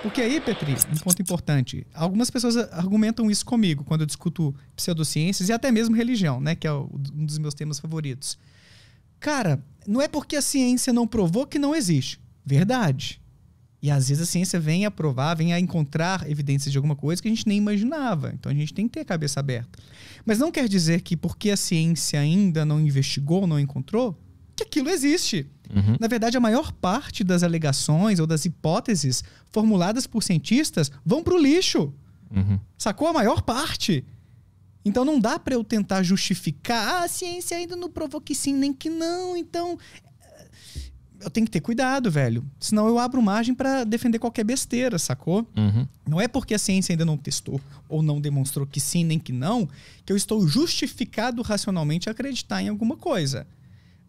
Porque aí, Petri, um ponto importante. Algumas pessoas argumentam isso comigo quando eu discuto pseudociências e até mesmo religião, né? Que é um dos meus temas favoritos. Cara, não é porque a ciência não provou que não existe. Verdade. E às vezes a ciência vem a provar, vem a encontrar evidências de alguma coisa que a gente nem imaginava. Então a gente tem que ter a cabeça aberta. Mas não quer dizer que porque a ciência ainda não investigou, não encontrou, que aquilo existe. Uhum. Na verdade, a maior parte das alegações ou das hipóteses formuladas por cientistas vão pro lixo. Uhum. Sacou? A maior parte. Então não dá para eu tentar justificar, a ciência ainda não provou que sim, nem que não, então eu tenho que ter cuidado, velho. Senão eu abro margem para defender qualquer besteira, sacou? Uhum. Não é porque a ciência ainda não testou ou não demonstrou que sim, nem que não, que eu estou justificado racionalmente a acreditar em alguma coisa.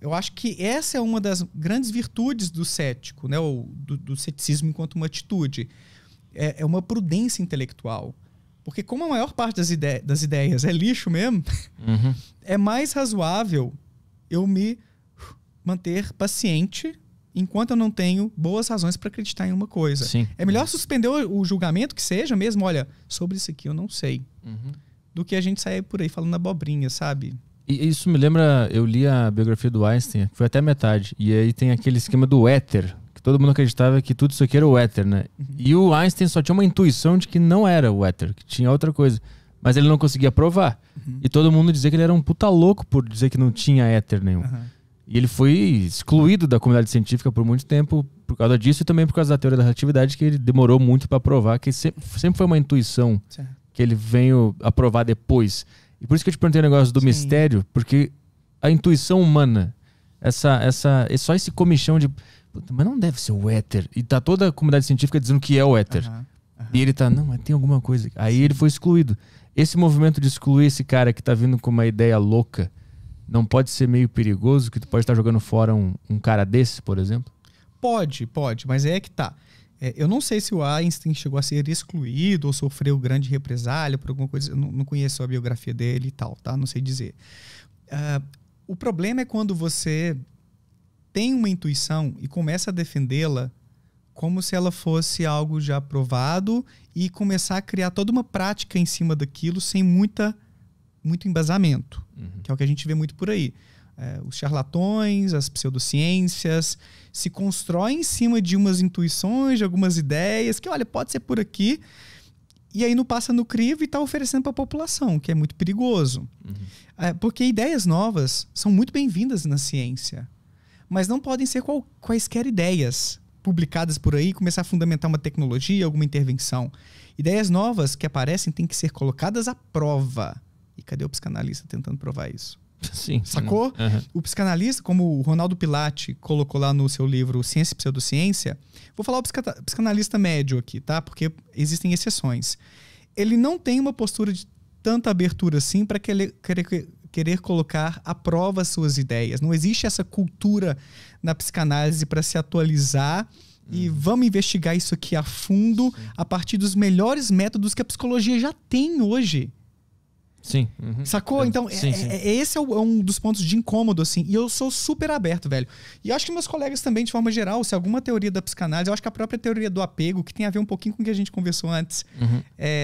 Eu acho que essa é uma das grandes virtudes do cético, né? Ou do ceticismo enquanto uma atitude. É uma prudência intelectual. Porque como a maior parte das ideias é lixo mesmo, Uhum. é mais razoável eu me manter paciente enquanto eu não tenho boas razões para acreditar em uma coisa. Sim. É melhor suspender o julgamento que seja mesmo, olha, sobre isso aqui eu não sei, Uhum. do que a gente sair por aí falando abobrinha, sabe? E isso me lembra, eu li a biografia do Einstein, que foi até metade, e aí tem aquele esquema do éter, que todo mundo acreditava que tudo isso aqui era o éter, né? Uhum. E o Einstein só tinha uma intuição de que não era o éter, que tinha outra coisa, mas ele não conseguia provar. Uhum. E todo mundo dizia que ele era um puta louco por dizer que não tinha éter nenhum. Uhum. E ele foi excluído da comunidade científica por muito tempo por causa disso e também por causa da teoria da relatividade, que ele demorou muito para provar, que sempre foi uma intuição Certo. que ele veio a provar depois. E por isso que eu te perguntei o negócio do Sim. mistério, porque a intuição humana, é só esse comichão de puta, mas não deve ser o éter. E tá toda a comunidade científica dizendo que é o éter. Uhum. Uhum. E ele tá, não, mas tem alguma coisa. Aí ele foi excluído. Esse movimento de excluir esse cara que tá vindo com uma ideia louca, não pode ser meio perigoso? Que tu pode estar jogando fora um cara desse, por exemplo? Pode, mas é que tá. Eu não sei se o Einstein chegou a ser excluído ou sofreu grande represália por alguma coisa. Eu não conheço a biografia dele e tal, tá? Não sei dizer. O problema é quando você tem uma intuição e começa a defendê-la como se ela fosse algo já provado e começar a criar toda uma prática em cima daquilo sem muito embasamento, que é o que a gente vê muito por aí. Os charlatões, as pseudociências se constroem em cima de umas intuições, de algumas ideias, que olha, pode ser por aqui, e aí não passa no crivo e está oferecendo para a população, que é muito perigoso. Porque ideias novas são muito bem-vindas na ciência, mas não podem ser quaisquer ideias publicadas por aí e começar a fundamentar uma tecnologia, alguma intervenção. Ideias novas que aparecem têm que ser colocadas à prova. E cadê o psicanalista tentando provar isso? Sim. Sacou? Uhum. O psicanalista, como o Ronaldo Pilate colocou lá no seu livro Ciência e Pseudociência, vou falar o psicanalista médio aqui, tá? Porque existem exceções. Ele não tem uma postura de tanta abertura assim para querer colocar à prova as suas ideias. Não existe essa cultura na psicanálise para se atualizar e vamos investigar isso aqui a fundo a partir dos melhores métodos que a psicologia já tem hoje. Sim. Sacou? Então, sim. Esse é um dos pontos de incômodo, assim. E eu sou super aberto, velho. E eu acho que meus colegas também, de forma geral, se alguma teoria da psicanálise, eu acho que a própria teoria do apego, que tem a ver um pouquinho com o que a gente conversou antes,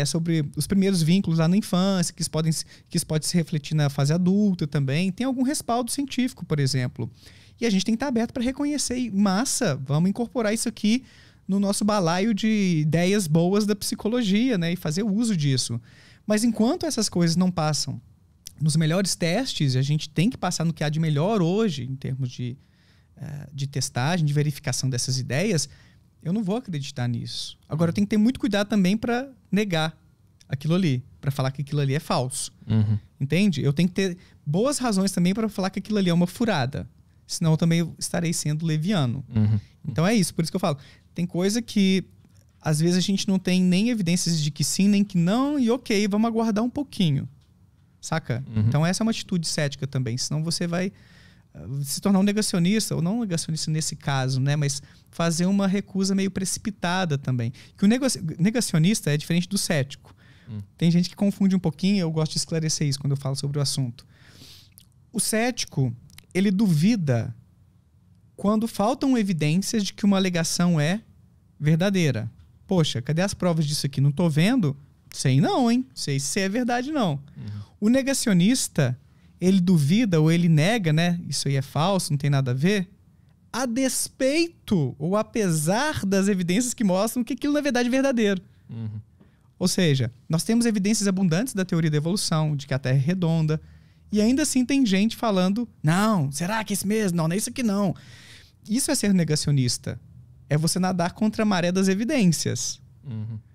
sobre os primeiros vínculos lá na infância, que isso pode se refletir na fase adulta também, tem algum respaldo científico, por exemplo. E a gente tem que estar aberto para reconhecer. E, massa, vamos incorporar isso aqui no nosso balaio de ideias boas da psicologia, né? E fazer uso disso. Mas enquanto essas coisas não passam nos melhores testes, a gente tem que passar no que há de melhor hoje, em termos de testagem, de verificação dessas ideias, eu não vou acreditar nisso. Agora, eu tenho que ter muito cuidado também para negar aquilo ali, para falar que aquilo ali é falso. Entende? Eu tenho que ter boas razões também para falar que aquilo ali é uma furada. Senão eu também estarei sendo leviano. Então é isso, por isso que eu falo. Tem coisa que às vezes a gente não tem nem evidências de que sim, nem que não, e ok, vamos aguardar um pouquinho. Saca? Então essa é uma atitude cética também, senão você vai se tornar um negacionista, ou não um negacionista nesse caso, né? Mas fazer uma recusa meio precipitada também. Que o negacionista é diferente do cético. Tem gente que confunde um pouquinho, eu gosto de esclarecer isso quando eu falo sobre o assunto. O cético, ele duvida quando faltam evidências de que uma alegação é verdadeira. Poxa, cadê as provas disso aqui? Não tô vendo? Sei não, hein? Sei se é verdade, não. O negacionista, ele duvida ou ele nega, né? Isso aí é falso, não tem nada a ver. A despeito ou apesar das evidências que mostram que aquilo na verdade é verdadeiro. Ou seja, nós temos evidências abundantes da teoria da evolução, de que a Terra é redonda, e ainda assim tem gente falando, não, será que é isso mesmo? Não, não é isso aqui não. Isso é ser negacionista. É você nadar contra a maré das evidências.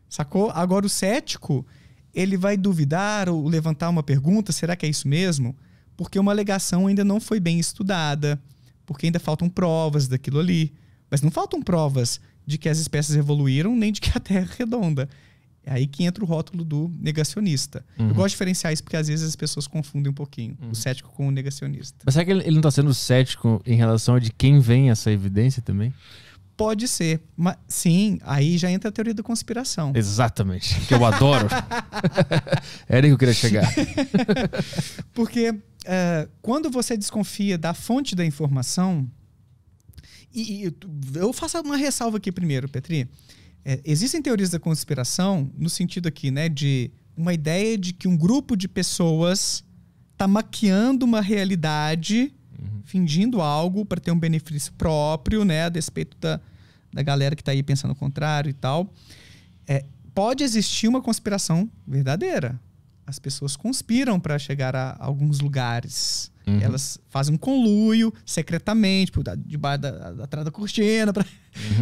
Sacou? Agora o cético, ele vai duvidar ou levantar uma pergunta, será que é isso mesmo? Porque uma alegação ainda não foi bem estudada, porque ainda faltam provas daquilo ali. Mas não faltam provas de que as espécies evoluíram, nem de que a Terra é redonda. É aí que entra o rótulo do negacionista. Eu gosto de diferenciar isso porque às vezes as pessoas confundem um pouquinho o cético com o negacionista. Mas será que ele não está sendo cético em relação a de quem vem essa evidência também? Pode ser. Mas, sim, aí já entra a teoria da conspiração. Exatamente. Que eu adoro. Era aí que eu queria chegar. Porque quando você desconfia da fonte da informação... E eu faço uma ressalva aqui primeiro, Petri. Existem teorias da conspiração no sentido aqui, né, de uma ideia de que um grupo de pessoas está maquiando uma realidade, fingindo algo para ter um benefício próprio, né, a despeito da galera que está aí pensando o contrário e tal. Pode existir uma conspiração verdadeira. As pessoas conspiram para chegar a alguns lugares. Elas fazem um conluio secretamente, debaixo atrás da cortina, para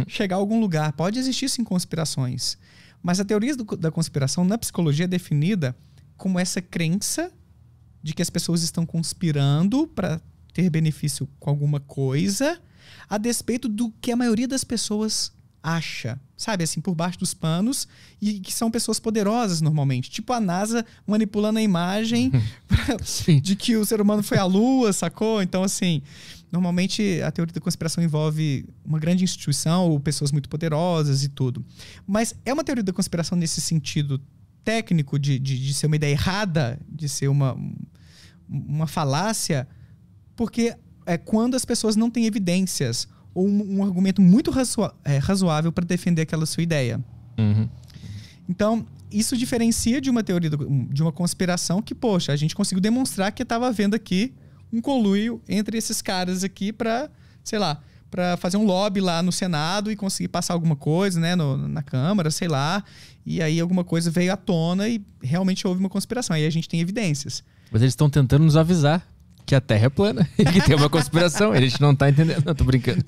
chegar a algum lugar. Pode existir, sim, conspirações. Mas a teoria da conspiração na psicologia é definida como essa crença de que as pessoas estão conspirando para ter benefício com alguma coisa, a despeito do que a maioria das pessoas acha, sabe, assim, por baixo dos panos, e que são pessoas poderosas normalmente, tipo a NASA manipulando a imagem de que o ser humano foi à Lua, sacou? Então, assim, normalmente a teoria da conspiração envolve uma grande instituição ou pessoas muito poderosas e tudo. Mas é uma teoria da conspiração nesse sentido técnico de ser uma ideia errada, de ser uma falácia, porque é quando as pessoas não têm evidências ou um argumento muito razoável para defender aquela sua ideia. Então, isso diferencia de uma teoria, de uma conspiração que, poxa, a gente conseguiu demonstrar que estava havendo aqui um conluio entre esses caras aqui para, sei lá, para fazer um lobby lá no Senado e conseguir passar alguma coisa, né, na Câmara, sei lá, e aí alguma coisa veio à tona e realmente houve uma conspiração. Aí a gente tem evidências. Mas eles estão tentando nos avisar que a Terra é plana e que tem uma conspiração. A gente não tá entendendo. Não, tô brincando.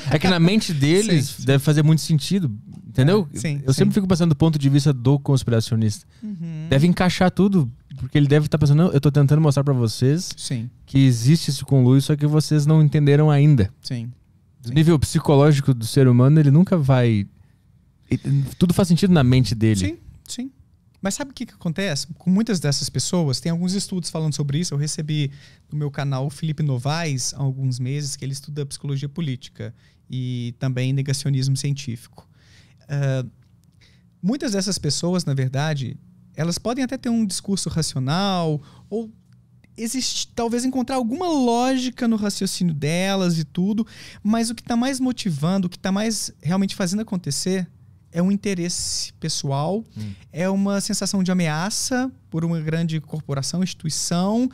É que na mente deles deve fazer muito sentido, entendeu? Eu sempre fico pensando do ponto de vista do conspiracionista. Deve encaixar tudo, porque ele deve estar pensando, não, eu tô tentando mostrar pra vocês que existe esse conluio, só que vocês não entenderam ainda. Do nível psicológico do ser humano, ele nunca vai... Tudo faz sentido na mente dele. Sim. Mas sabe o que acontece? Com muitas dessas pessoas, tem alguns estudos falando sobre isso. Eu recebi no meu canal o Felipe Novaes há alguns meses, que ele estuda psicologia política e também negacionismo científico. Muitas dessas pessoas, na verdade, elas podem até ter um discurso racional ou talvez encontrar alguma lógica no raciocínio delas e tudo, mas o que está mais motivando, o que está mais realmente fazendo acontecer é um interesse pessoal, é uma sensação de ameaça por uma grande corporação, instituição.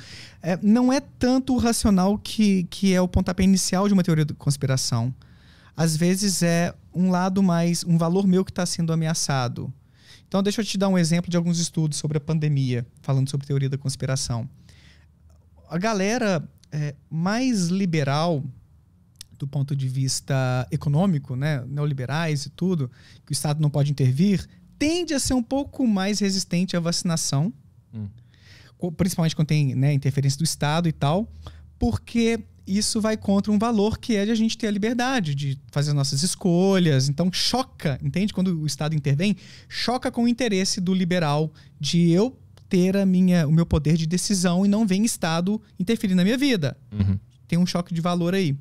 Não é tanto o racional que é o pontapé inicial de uma teoria da conspiração. Às vezes é um lado mais, um valor meu que está sendo ameaçado. Então deixa eu te dar um exemplo de alguns estudos sobre a pandemia, falando sobre teoria da conspiração. A galera mais liberal do ponto de vista econômico, né, neoliberais e tudo, que o Estado não pode intervir, tende a ser um pouco mais resistente à vacinação, principalmente quando tem, né, interferência do Estado e tal, porque isso vai contra um valor que é de a gente ter a liberdade de fazer nossas escolhas. Então choca, entende? Quando o Estado intervém, choca com o interesse do liberal de eu ter o meu poder de decisão e não vem Estado interferir na minha vida. Tem um choque de valor aí.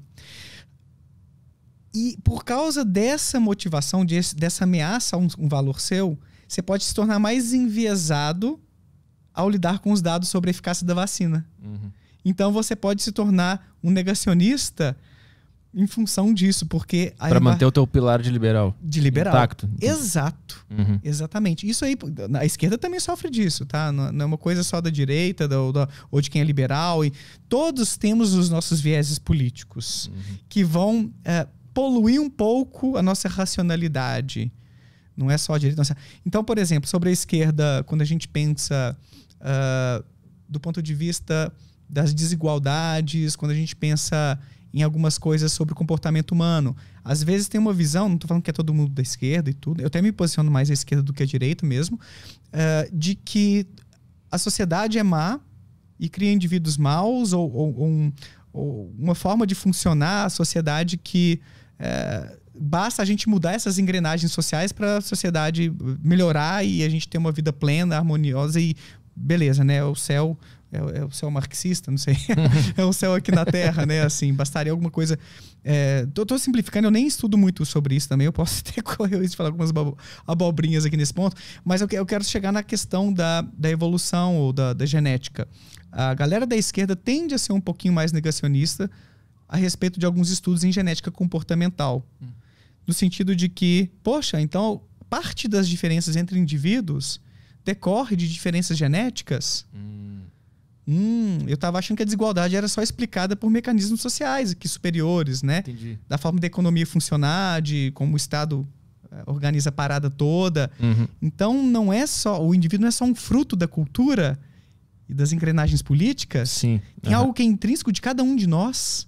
E por causa dessa motivação, dessa ameaça a um valor seu, você pode se tornar mais enviesado ao lidar com os dados sobre a eficácia da vacina. Então você pode se tornar um negacionista em função disso, porque... Para manter o teu pilar de liberal. De liberal. Intacto. Exato. Exatamente. Isso aí, a esquerda também sofre disso, tá? Não é uma coisa só da direita ou de quem é liberal. E todos temos os nossos vieses políticos que vão poluir um pouco a nossa racionalidade. Não é só a direita. Então, por exemplo, sobre a esquerda, quando a gente pensa do ponto de vista das desigualdades, quando a gente pensa em algumas coisas sobre o comportamento humano. Às vezes tem uma visão, não estou falando que é todo mundo da esquerda e tudo, eu até me posiciono mais à esquerda do que à direita mesmo, de que a sociedade é má e cria indivíduos maus ou uma forma de funcionar a sociedade que basta a gente mudar essas engrenagens sociais para a sociedade melhorar e a gente ter uma vida plena, harmoniosa e beleza, né? O céu... É o céu marxista, não sei. É o céu aqui na Terra, né? Assim, bastaria alguma coisa... Tô simplificando, eu nem estudo muito sobre isso também. Eu posso até correr isso e falar algumas abobrinhas aqui nesse ponto. Mas eu quero chegar na questão da evolução ou da genética. A galera da esquerda tende a ser um pouquinho mais negacionista a respeito de alguns estudos em genética comportamental. No sentido de que, poxa, então parte das diferenças entre indivíduos decorre de diferenças genéticas... eu estava achando que a desigualdade era só explicada por mecanismos sociais aqui superiores, né? Entendi. Da forma da economia funcionar, de como o Estado organiza a parada toda. Então, não é só... O indivíduo não é só um fruto da cultura e das engrenagens políticas. Sim. Tem algo que é intrínseco de cada um de nós.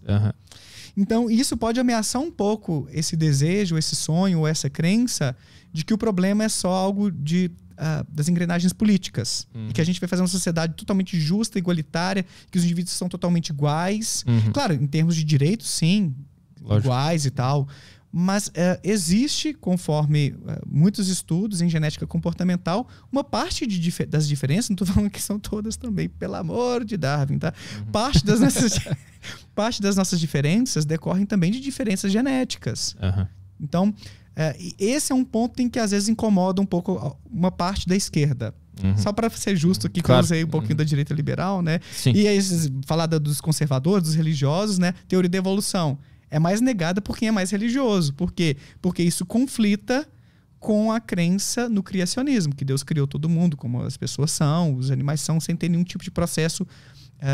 Então, isso pode ameaçar um pouco esse desejo, esse sonho ou essa crença de que o problema é só algo das engrenagens políticas. E que a gente vai fazer uma sociedade totalmente justa, igualitária, que os indivíduos são totalmente iguais. Claro, em termos de direitos, sim, lógico, iguais e tal. Mas existe, conforme muitos estudos em genética comportamental, uma parte das diferenças, não estou falando que são todas também, pelo amor de Darwin, tá? Parte das nossas diferenças decorrem também de diferenças genéticas. Então, esse é um ponto em que às vezes incomoda um pouco uma parte da esquerda. Só para ser justo aqui, que eu usei um pouquinho da direita liberal, né? Sim. E aí, falar dos conservadores, dos religiosos, né? Teoria da evolução é mais negada por quem é mais religioso. Por quê? Porque isso conflita com a crença no criacionismo, que Deus criou todo mundo, como as pessoas são, os animais são, sem ter nenhum tipo de processo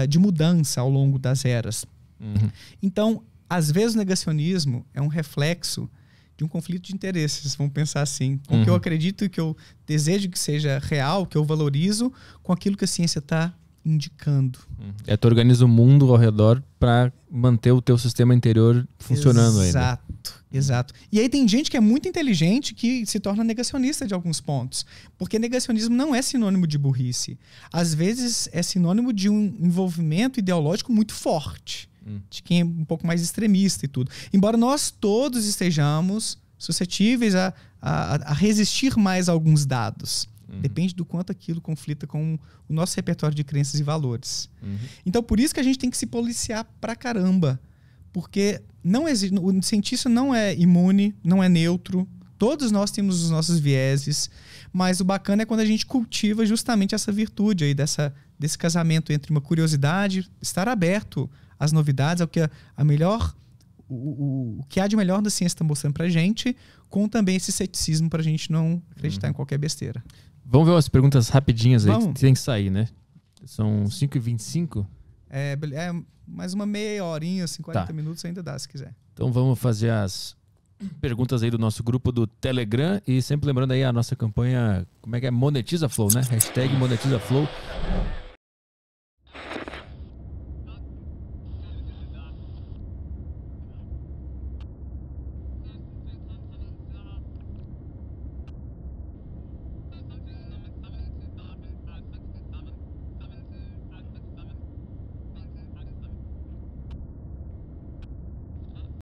de mudança ao longo das eras. Então, às vezes o negacionismo é um reflexo de um conflito de interesses, vamos pensar assim. Com o que eu acredito e que eu desejo que seja real, que eu valorizo, com aquilo que a ciência está indicando. Tu organiza o mundo ao redor para manter o teu sistema interior funcionando ainda. Exato. E aí tem gente que é muito inteligente que se torna negacionista de alguns pontos. Porque negacionismo não é sinônimo de burrice. Às vezes é sinônimo de um envolvimento ideológico muito forte. De quem é um pouco mais extremista e tudo. Embora nós todos estejamos suscetíveis a resistir mais a alguns dados. Depende do quanto aquilo conflita com o nosso repertório de crenças e valores. Então, por isso que a gente tem que se policiar pra caramba. Porque não existe, o cientista não é imune, não é neutro. Todos nós temos os nossos vieses. Mas o bacana é quando a gente cultiva justamente essa virtude aí, desse casamento entre uma curiosidade, estar aberto às novidades, ao que o que há de melhor da ciência está mostrando pra gente, com também esse ceticismo pra gente não acreditar em qualquer besteira. Vamos ver umas perguntas rapidinhas aí, que tem que sair, né? São 5h25. Mais uma meia horinha, 40 minutos ainda dá, se quiser. Então vamos fazer as perguntas aí do nosso grupo do Telegram. E sempre lembrando aí a nossa campanha, como é que é? Monetiza Flow, né? #MonetizaFlow.